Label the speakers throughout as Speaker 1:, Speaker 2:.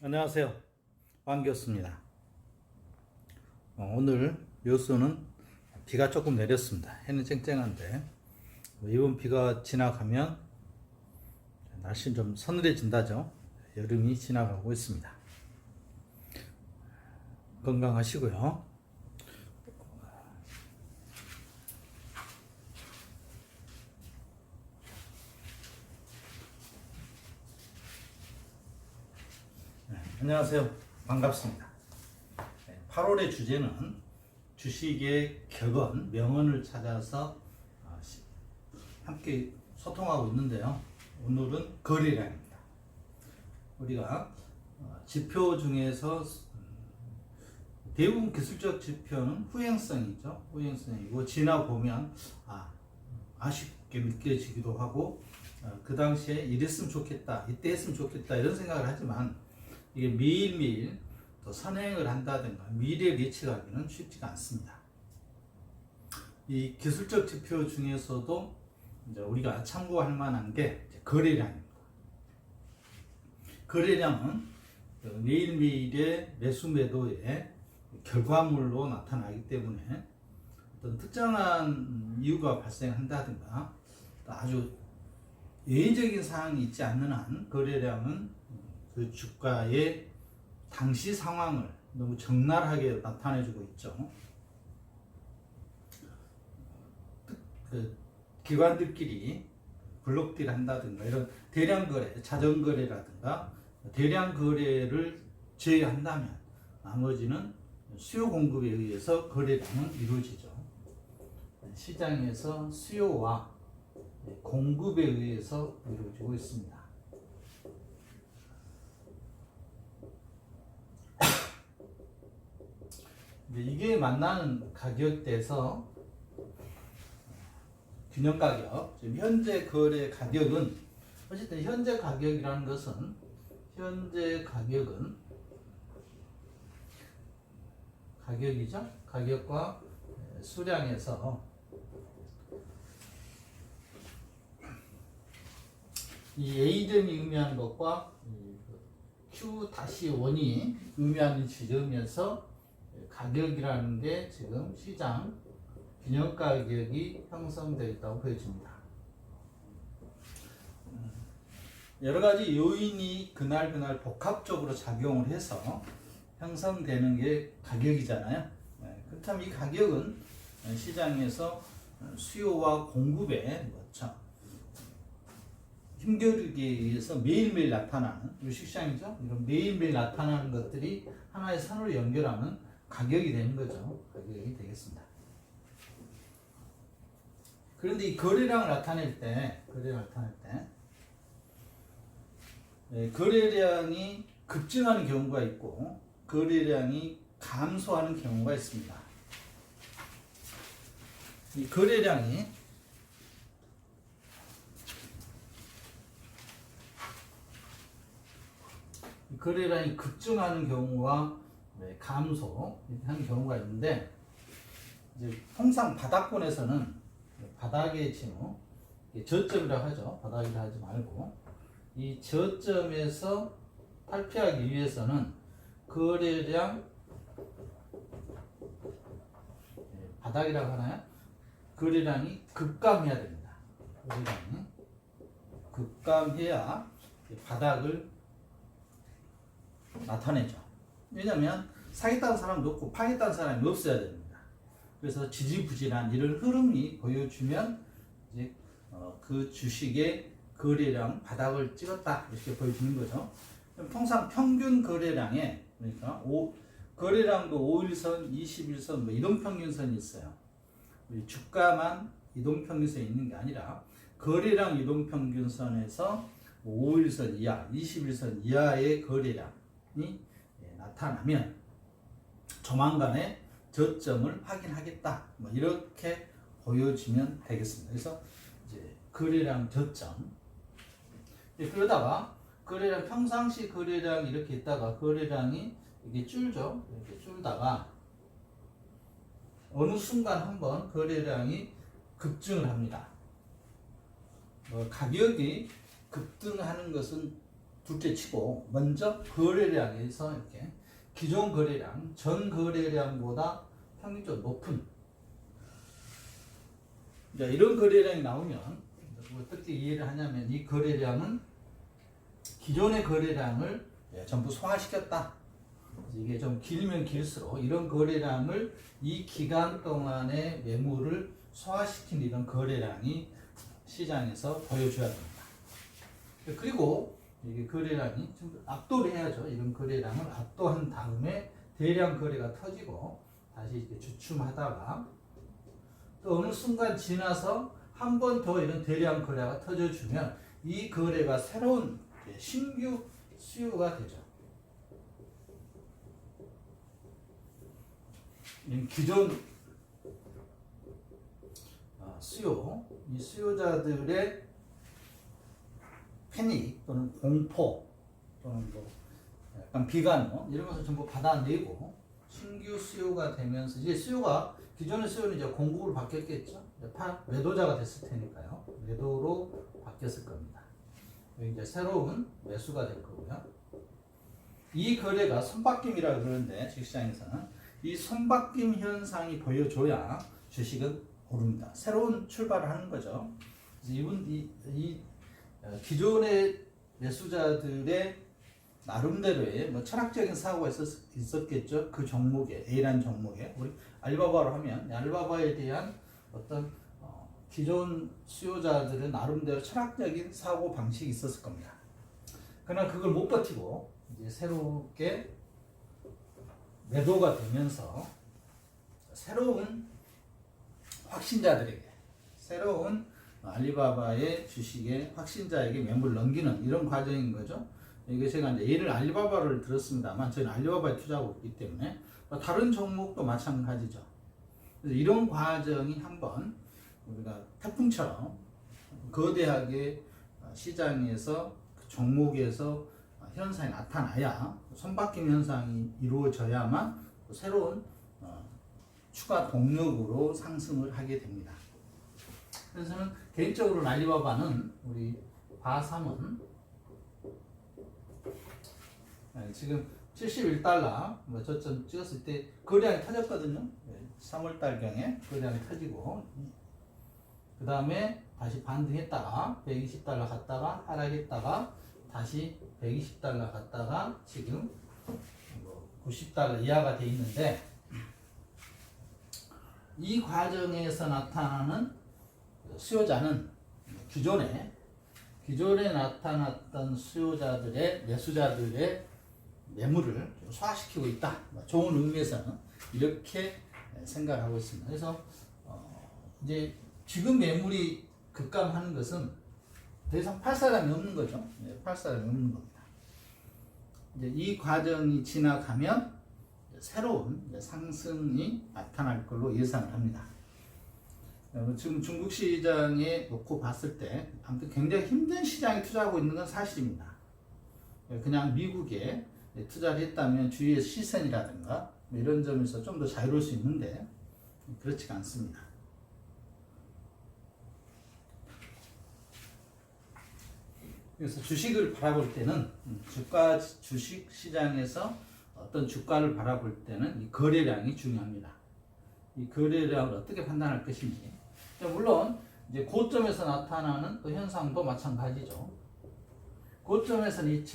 Speaker 1: 안녕하세요. 왕교수입니다. 오늘 여수는 비가 조금 내렸습니다. 해는 쨍쨍한데 이번 비가 지나가면 날씨는 좀 서늘해진다죠. 여름이 지나가고 있습니다. 건강하시고요. 안녕하세요. 반갑습니다. 8월의 주제는 주식의 격언, 명언을 찾아서 함께 소통하고 있는데요. 오늘은 거래량입니다. 우리가 지표 중에서 대부분 기술적 지표는 후행성이죠. 후행성이고 지나보면 아쉽게 느껴지기도 하고 그 당시에 이랬으면 좋겠다, 이때 했으면 좋겠다 이런 생각을 하지만 이게 매일매일 또 선행을 한다든가 미래를 예측하기는 쉽지가 않습니다. 이 기술적 지표 중에서도 이제 우리가 참고할 만한 게 거래량입니다. 거래량은 매일매일의 매수 매도의 결과물로 나타나기 때문에 어떤 특정한 이유가 발생한다든가 아주 예외적인 사항이 있지 않는 한 거래량은 그 주가의 당시 상황을 너무 적나라하게 나타내주고 있죠. 그 기관들끼리 블록딜 한다든가 이런 대량 거래, 자전 거래라든가 대량 거래를 제외한다면 나머지는 수요 공급에 의해서 거래량은 이루어지죠. 시장에서 수요와 공급에 의해서 이루어지고 있습니다. 이게 만나는 가격대에서 균형 가격, 지금 현재 거래 가격은 어쨌든 현재 가격이라는 것은 현재 가격은 가격이죠. 가격과 수량에서 이 A점이 의미하는 것과 Q-1이 의미하는 지점에서 가격이라는 게 지금 시장 균형 가격이 형성되어 있다고 보여집니다. 여러 가지 요인이 그날 복합적으로 작용을 해서 형성되는 게 가격이잖아요. 그렇다면 이 가격은 시장에서 수요와 공급에 힘겨루기에 의해서 매일매일 나타나는 주식시장이죠. 이런 매일매일 나타나는 것들이 하나의 선으로 연결하면 가격이 되는 거죠. 가격이 되겠습니다. 그런데 이 거래량을 나타낼 때, 거래량이 급증하는 경우가 있고, 거래량이 감소하는 경우가 있습니다. 이 거래량이 급증하는 경우와 감소하는 경우가 있는데, 이제 통상 바닥권에서는 바닥의 징후, 저점이라고 하죠. 바닥이라 하지 말고 이 저점에서 탈피하기 위해서는 거래량 바닥이라고 하나요? 거래량이 급감해야 됩니다. 거래량이 급감해야 바닥을 나타내죠. 왜냐하면 사겠다는 사람도 없고 파겠다는 사람이 없어야 됩니다. 그래서 지지부진한 이런 흐름이 보여주면 이제 그 주식의 거래량 바닥을 찍었다 이렇게 보여주는 거죠. 통상 평균 거래량에 그러니까 거래량도 5일선, 21선 뭐 이동평균선이 있어요. 주가만 이동평균선이 있는 게 아니라 거래량 이동평균선에서 5일선 이하, 21선 이하의 거래량이 나타나면 조만간에 저점을 확인하겠다. 뭐 이렇게 보여지면 되겠습니다. 그래서 이제 거래량 저점. 그러다가 거래량 평상시 거래량 이렇게 있다가 거래량이 이게 줄죠. 이렇게 줄다가 어느 순간 한번 거래량이 급증을 합니다. 가격이 급등하는 것은 둘째 치고 먼저 거래량에서 이렇게 기존 거래량, 전 거래량보다 평균적으로 높은 이제 이런 거래량이 나오면 어떻게 이해를 하냐면 이 거래량은 기존의 거래량을 전부 소화시켰다. 이게 좀 길면 길수록 이런 거래량을 이 기간 동안의 매물을 소화시킨 이런 거래량이 시장에서 보여줘야 됩니다. 그리고 이게 거래량이 좀 압도를 해야죠. 이런 거래량을 압도한 다음에 대량 거래가 터지고 다시 이렇게 주춤하다가 또 어느 순간 지나서 한 번 더 이런 대량 거래가 터져주면 이 거래가 새로운 신규 수요가 되죠. 기존 수요, 이 수요자들의 패닉 또는 공포 또는 뭐 약간 비관론 이런 것을 전부 받아내고 신규 수요가 되면서 이제 수요가 기존의 수요는 이제 공급으로 바뀌었겠죠. 매도자가 됐을 테니까요. 매도로 바뀌었을 겁니다. 이제 새로운 매수가 될 거고요. 이 거래가 손바뀜이라고 그러는데 주식시장에서는 이 손바뀜 현상이 보여줘야 주식은 오릅니다. 새로운 출발을 하는 거죠. 그래서 이 기존의 매수자들의 나름대로의 뭐 철학적인 사고가 있었겠죠. 그 종목에 A라는 종목에 우리 알리바바로 하면 알리바바에 대한 어떤 기존 수요자들은 나름대로 철학적인 사고 방식이 있었을 겁니다. 그러나 그걸 못 버티고 이제 새롭게 매도가 되면서 새로운 확신자들에게 새로운 알리바바의 주식의 확신자에게 매물을 넘기는 이런 과정인 거죠. 이게 제가 이제 예를 알리바바를 들었습니다만 저는 알리바바에 투자하고 있기 때문에 다른 종목도 마찬가지죠. 그래서 이런 과정이 한번 우리가 태풍처럼 거대하게 시장에서 그 종목에서 현상이 나타나야 손바뀜 현상이 이루어져야만 새로운 추가 동력으로 상승을 하게 됩니다. 그래서 저는 개인적으로 알리바바는 우리 바삼은 지금 71달러 뭐 저점 찍었을 때 거래량이 터졌거든요. 3월달경에 거래량이 터지고 그 다음에 다시 반등했다가 120달러 갔다가 하락했다가 다시 120달러 갔다가 지금 90달러 이하가 돼 있는데 이 과정에서 나타나는 수요자는 기존에 나타났던 수요자들의 매수자들의 매물을 소화시키고 있다. 좋은 의미에서는 이렇게 생각하고 있습니다. 그래서 이제 지금 매물이 급감하는 것은 더 이상 팔 사람이 없는 거죠. 팔 사람이 없는 겁니다. 이제 이 과정이 지나가면 새로운 상승이 나타날 걸로 예상을 합니다. 지금 중국 시장에 놓고 봤을 때 아무튼 굉장히 힘든 시장에 투자하고 있는 건 사실입니다. 그냥 미국에 투자를 했다면 주위의 시선이라든가 이런 점에서 좀 더 자유로울 수 있는데 그렇지가 않습니다. 그래서 주식을 바라볼 때는 주식 시장에서 어떤 주가를 바라볼 때는 이 거래량이 중요합니다. 이 거래량을 어떻게 판단할 것인지. 물론 이제 고점에서 나타나는 또 현상도 마찬가지죠. 고점에서는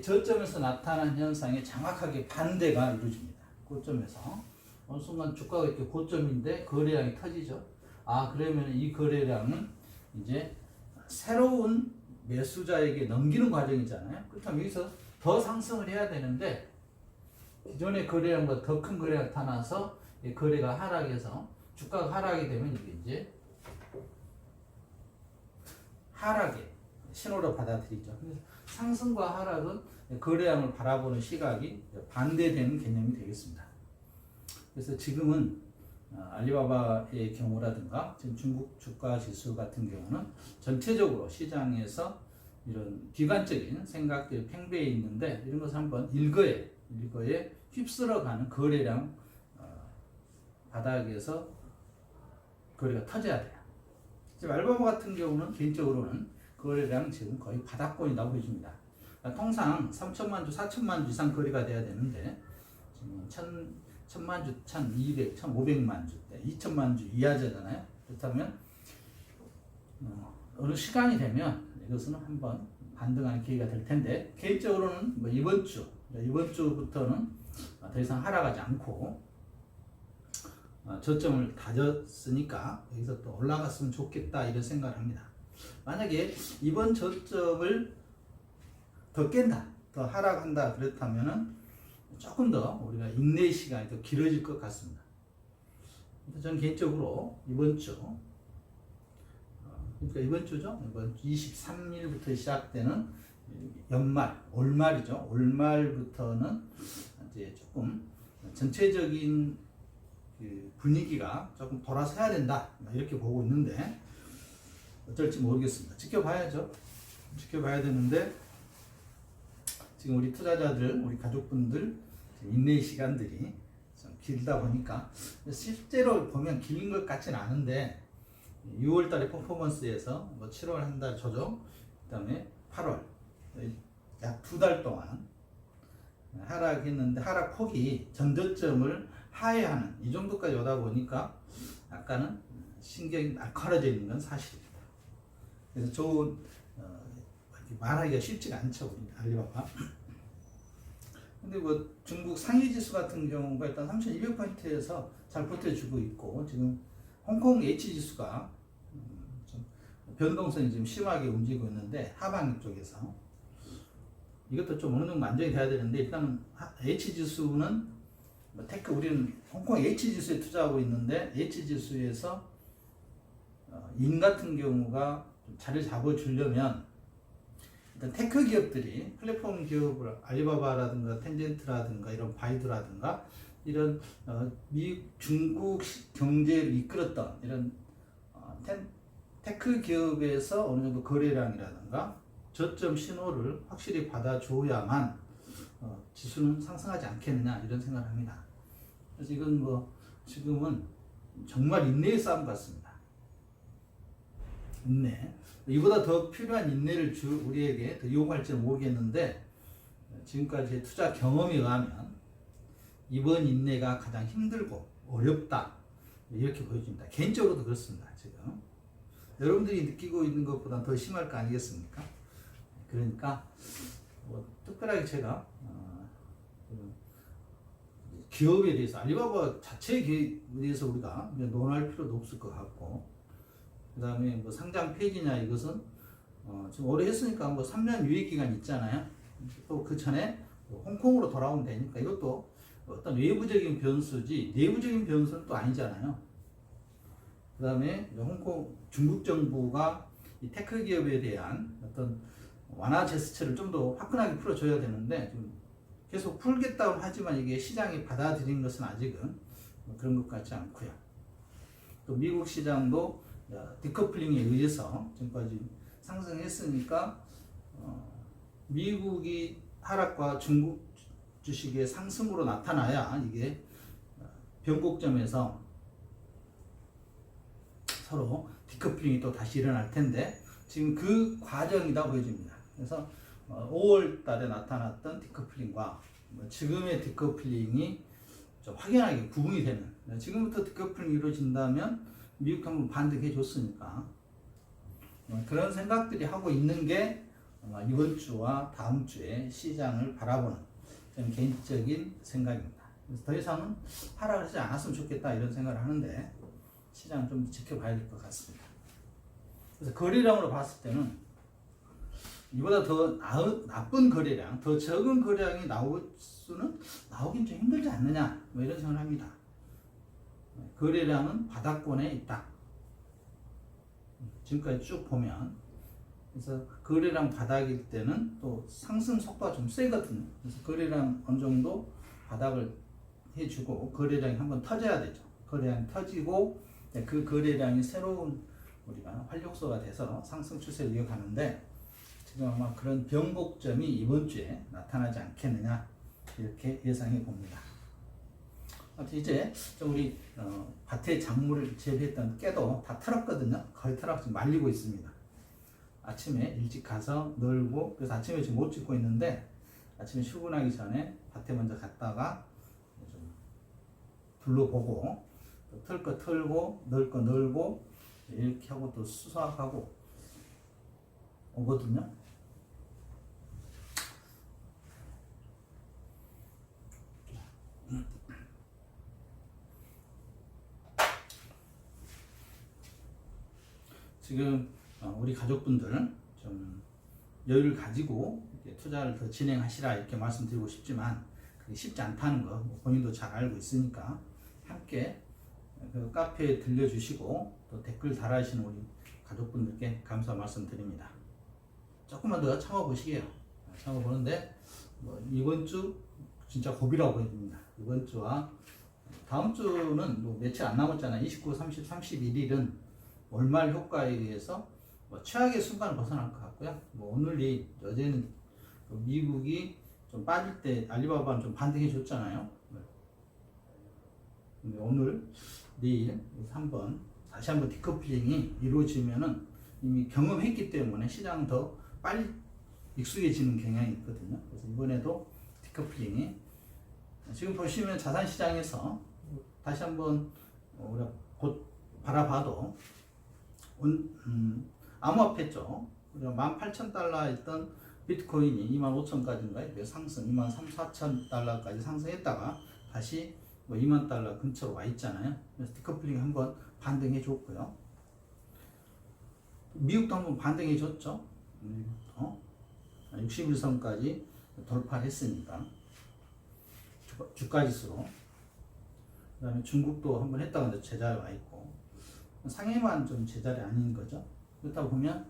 Speaker 1: 저점에서 나타난 현상에 정확하게 반대가 이루어집니다. 고점에서 어느 순간 주가가 이렇게 고점인데 거래량이 터지죠. 그러면 이 거래량은 이제 새로운 매수자에게 넘기는 과정이잖아요. 그렇다면 여기서 더 상승을 해야 되는데 기존의 거래량보다 더 큰 거래가 나타나서 거래가 하락해서 주가가 하락이 되면 이게 이제 하락의 신호로 받아들이죠. 그래서 상승과 하락은 거래량을 바라보는 시각이 반대되는 개념이 되겠습니다. 그래서 지금은 알리바바의 경우라든가 지금 중국 주가 지수 같은 경우는 전체적으로 시장에서 이런 비관적인 생각들이 팽배해 있는데 이런 것을 한번 일거에 휩쓸어가는 거래량 바닥에서 거래가 터져야 돼요. 지금 알리바바 같은 경우는 개인적으로는 거래량 지금 거의 바닥권이라고 보여집니다. 통상 3천만 주, 4천만 주 이상 거래가 돼야 되는데 지금 1천만 주, 1,200, 1,500만 주, 2천만 주 이하잖아요. 그렇다면 어느 시간이 되면 이것은 한번 반등하는 기회가 될 텐데, 개인적으로는 뭐 이번 주부터는 더 이상 하락하지 않고 저점을 다졌으니까 여기서 또 올라갔으면 좋겠다 이런 생각을 합니다. 만약에 이번 저점을 더 깬다, 더 하락한다 그렇다면은 조금 더 우리가 인내 시간이 더 길어질 것 같습니다. 저는 개인적으로 이번 주, 그러니까 이번 주죠. 이번 23일부터 시작되는 연말, 올말이죠. 올말부터는 이제 조금 전체적인 그 분위기가 조금 돌아서야 된다 이렇게 보고 있는데 어쩔지 모르겠습니다. 지켜봐야죠. 지켜봐야 되는데 지금 우리 투자자들, 우리 가족분들 인내의 시간들이 좀 길다 보니까 실제로 보면 긴 것 같지는 않은데 6월 달에 퍼포먼스에서 뭐 7월 한 달 조정, 그다음에 8월 약 2달 동안 하락했는데 하락 폭이 전저점을 하회하는 이 정도까지 오다 보니까 약간은 신경이 날카로워져 있는 건 사실입니다. 그래서 좋은 말하기가 쉽지가 않죠, 우리 알리바바. 근데 뭐 중국 상위 지수 같은 경우가 일단 3,200포인트에서 잘 버텨주고 있고, 지금 홍콩 H 지수가 좀 변동성이 좀 심하게 움직이고 있는데 하방 쪽에서 이것도 좀 어느 정도 안정이 돼야 되는데, 일단은 H 지수는 뭐 우리는 홍콩 H 지수에 투자하고 있는데 H 지수에서 인 같은 경우가 좀 자리를 잡아주려면 일단 테크 기업들이 플랫폼 기업을 알리바바라든가 텐젠트라든가 이런 바이두라든가 이런 중국 경제를 이끌었던 이런 테크 기업에서 어느 정도 거래량이라든가 저점 신호를 확실히 받아줘야만 지수는 상승하지 않겠느냐 이런 생각을 합니다. 그래서 이건 뭐 지금은 정말 인내의 싸움 같습니다. 인내. 이보다 더 필요한 인내를 우리에게 더 요구할지는 모르겠는데, 지금까지의 투자 경험에 의하면 이번 인내가 가장 힘들고 어렵다 이렇게 보여집니다. 개인적으로도 그렇습니다. 지금 여러분들이 느끼고 있는 것보다 더 심할 거 아니겠습니까? 그러니까 뭐 특별하게 제가 기업에 대해서 알리바바 자체에 대해서 우리가 논할 필요도 없을 것 같고, 그 다음에 뭐 상장 폐지냐 이것은 지금 오래 했으니까 뭐 3년 유예 기간 있잖아요. 또 그 전에 홍콩으로 돌아오면 되니까 이것도 어떤 외부적인 변수지 내부적인 변수는 또 아니잖아요. 그 다음에 홍콩 중국 정부가 이 테크 기업에 대한 어떤 완화 제스처를 좀 더 화끈하게 풀어줘야 되는데 지금 계속 풀겠다고 하지만 이게 시장이 받아들인 것은 아직은 그런 것 같지 않고요. 또 미국 시장도 디커플링에 의해서 지금까지 상승했으니까 미국이 하락과 중국 주식의 상승으로 나타나야 이게 변곡점에서 서로 디커플링이 또 다시 일어날 텐데 지금 그 과정이다 보여집니다. 그래서 5월 달에 나타났던 디커플링과 지금의 디커플링이 좀 확연하게 구분이 되는, 지금부터 디커플링이 이루어진다면 미국 한번 반등해 줬으니까 그런 생각들이 하고 있는 게 이번 주와 다음 주에 시장을 바라보는 좀 개인적인 생각입니다. 그래서 더 이상은 하락을 하지 않았으면 좋겠다 이런 생각을 하는데 시장을 좀 지켜봐야 될 것 같습니다. 그래서 거래량으로 봤을 때는 이보다 더 나쁜 거래량, 더 적은 거래량이 나오긴 좀 힘들지 않느냐 뭐 이런 생각을 합니다. 거래량은 바닥권에 있다. 지금까지 쭉 보면, 그래서 거래량 바닥일 때는 또 상승 속도가 좀 세거든요. 그래서 거래량 어느 정도 바닥을 해주고 거래량이 한번 터져야 되죠. 거래량이 터지고 그 거래량이 새로운 우리가 활력소가 돼서 상승 추세를 이어가는데, 지금 아마 그런 변곡점이 이번 주에 나타나지 않겠느냐 이렇게 예상해 봅니다. 이제 우리 밭에 작물을 재배했던 깨도 다 털었거든요. 거의 털어서 말리고 있습니다. 아침에 일찍 가서 널고, 그래서 아침에 지금 못 찍고 있는데 아침에 출근하기 전에 밭에 먼저 갔다가 좀 둘러보고 털 거 털고 널 거 널고 이렇게 하고 또 수확하고 오거든요. 지금 우리 가족분들 좀 여유를 가지고 투자를 더 진행하시라 이렇게 말씀드리고 싶지만 그게 쉽지 않다는 거 본인도 잘 알고 있으니까 함께 그 카페에 들려주시고 또 댓글 달아주시는 우리 가족분들께 감사 말씀드립니다. 조금만 더 참아보시게요. 참아보는데 이번 주 진짜 고비라고 보여집니다. 이번 주와 다음 주는 며칠 안 남았잖아요. 29, 30, 31일은 월말 효과에 의해서 최악의 순간을 벗어날 것 같고요. 오늘이 어제는 미국이 좀 빠질 때 알리바바는 좀 반등해 줬잖아요. 근데 오늘 내일 다시 한번 디커플링이 이루어지면은 이미 경험했기 때문에 시장 더 빨리 익숙해지는 경향이 있거든요. 그래서 이번에도 디커플링이 지금 보시면 자산시장에서 다시 한번 우리가 곧 바라봐도 암호화폐죠. 우리가 18,000달러 했던 비트코인이 25,000까지인가요? 상승 23,000~24,000달러까지 상승했다가 다시 2만 달러 근처로 와 있잖아요. 그래서 디커플링 한번 반등해 줬고요. 미국도 한번 반등해 줬죠. 61선까지 돌파했으니까 주가지수로. 그 다음에 중국도 한번 했다가 제자리에 와 있고 상해만 좀 제자리 아닌 거죠. 그렇다 보면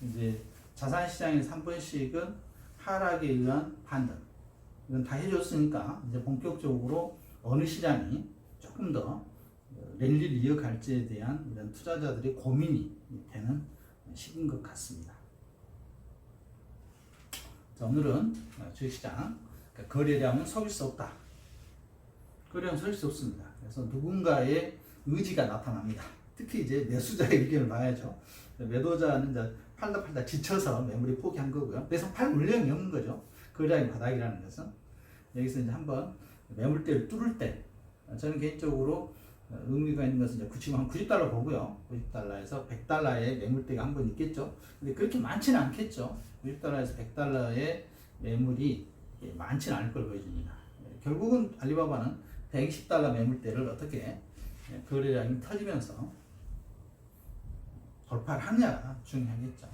Speaker 1: 이제 자산시장에서 한 번씩은 하락에 의한 반등 이건 다 해줬으니까 이제 본격적으로 어느 시장이 조금 더 랠리를 이어갈지에 대한 이런 투자자들의 고민이 되는 시기인 것 같습니다. 자, 오늘은 주식시장 거래량은 속일 수 없다. 거래량은 속일 수 없습니다. 그래서 누군가의 의지가 나타납니다. 특히 이제 매수자의 의견을 봐야죠. 매도자는 이제 팔다 지쳐서 매물이 포기한 거고요. 더 이상 팔 물량이 없는 거죠. 거래량이 바닥이라는 것은. 여기서 이제 한번 매물대를 뚫을 때 저는 개인적으로 의미가 있는 것은 이제 한 90달러 보고요. 90달러에서 100달러의 매물대가 한 번 있겠죠. 근데 그렇게 많지는 않겠죠. 90달러에서 100달러의 매물이 많지는 않을 걸 보여줍니다. 결국은 알리바바는 120달러 매물대를 어떻게 거래량이 터지면서 돌파를 하느냐가 중요하겠죠.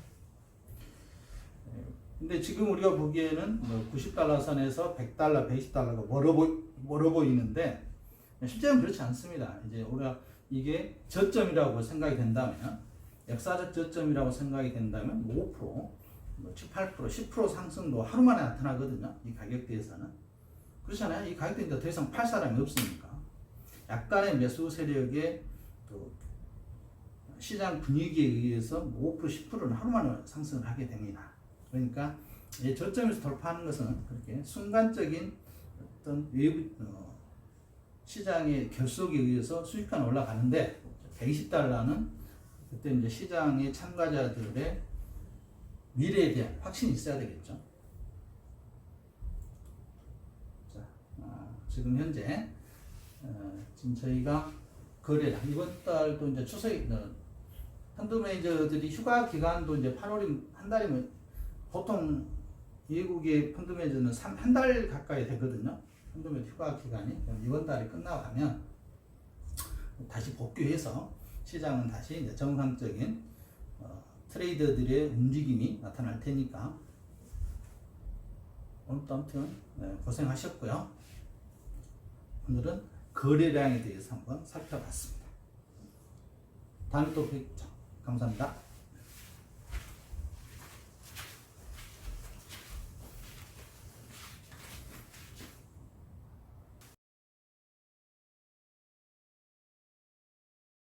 Speaker 1: 근데 지금 우리가 보기에는 90달러 선에서 100달러, 120달러가 멀어 보이는데 실제는 그렇지 않습니다. 이제 우리가 이게 저점이라고 생각이 된다면, 역사적 저점이라고 생각이 된다면 5%, 7, 8%, 10% 상승도 하루 만에 나타나거든요. 이 가격대에서는. 그렇잖아요. 이 가격대인데 더 이상 팔 사람이 없으니까. 약간의 매수 세력의 또 시장 분위기에 의해서 5%, 10%는 하루 만에 상승을 하게 됩니다. 그러니까 저점에서 돌파하는 것은 그렇게 순간적인 어떤 외부 시장의 결속에 의해서 수익만 올라가는데 120달러는 그때 이제 시장의 참가자들의 미래에 대한 확신이 있어야 되겠죠. 자, 지금 현재 지금 저희가 거래량 이번 달도 이제 추석이 펀드 매니저들이 휴가 기간도 이제 8월이 한 달이면 보통 외국의 펀드 매니저는 한 달 가까이 되거든요. 펀드 매니저 휴가 기간이. 이번 달이 끝나가면 다시 복귀해서 시장은 다시 이제 정상적인 트레이더들의 움직임이 나타날 테니까 오늘도 아무튼 고생하셨고요. 오늘은 거래량에 대해서 한번 살펴봤습니다. 다음에 또 뵙죠. 감사합니다.